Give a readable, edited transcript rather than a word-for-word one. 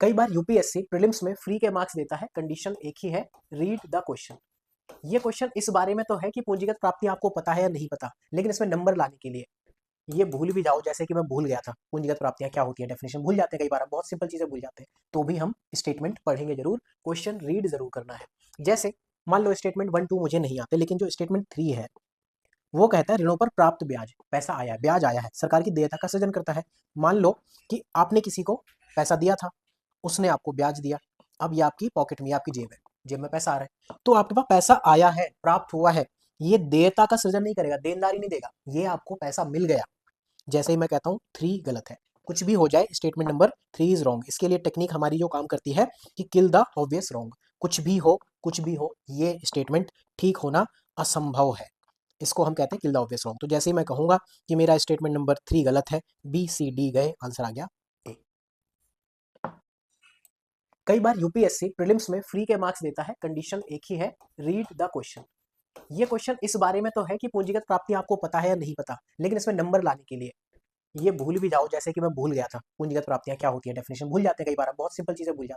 कई बार UPSC prelims में free के मार्क्स देता है, कंडीशन एक ही है, रीड द क्वेश्चन। ये क्वेश्चन इस बारे में तो है कि पूंजीगत प्राप्ति आपको पता है या नहीं पता, लेकिन इसमें नंबर लाने के लिए ये भूल भी जाओ, जैसे कि मैं भूल गया था पूंजीगत प्राप्तियां क्या होती है, डेफिनेशन भूल जाते हैं, कई बार हम बहुत सिंपल चीजें भूल जाते हैं, तो भी हम स्टेटमेंट पढ़ेंगे जरूर, क्वेश्चन रीड जरूर करना है। जैसे मान लो स्टेटमेंट 1 2 मुझे नहीं आते, लेकिन जो स्टेटमेंट 3 है वो कहता है ऋणों पर प्राप्त ब्याज, पैसा आया है, ब्याज आया है, सरकार की देयता का सृजन करता है। मान लो कि आपने किसी को पैसा दिया था, उसने आपको ब्याज दिया, अब ये आपकी पॉकेट में, आपकी जेब है, जेब में पैसा आ रहा है, तो आपके पास पैसा आया है, प्राप्त हुआ है, ये देयता का सृजन नहीं करेगा, देनदारी नहीं देगा, ये आपको पैसा मिल गया। जैसे ही मैं कहता हूँ 3 गलत है, कुछ भी हो जाए स्टेटमेंट नंबर 3 इज रॉन्ग। इसके लिए टेक्निक हमारी जो काम करती है कि किल द ऑब्वियस रॉन्ग, कुछ भी हो, कुछ भी हो, ये स्टेटमेंट ठीक होना असंभव है, इसको हम कहते हैं किल द ऑब्वियस रॉन्ग। तो जैसे ही मैं कहूंगा कि मेरा स्टेटमेंट नंबर 3 गलत है, बी सी डी गए, आंसर आ गया ए। कई बार यूपीएससी प्रीलिम्स में फ्री के मार्क्स देता है, कंडीशन एक ही है, रीड द क्वेश्चन। ये क्वेश्चन इस बारे में तो है कि पूंजीगत प्राप्ति आपको पता है या नहीं पता, लेकिन इसमें नंबर लाने के लिए ये भूल भी जाओ, जैसे कि मैं भूल गया था पूंजीगत प्राप्तियां क्या होती है, डेफिनेशन भूल जाते हैं, कई बार हम बहुत सिंपल चीजें भूल जाते हैं।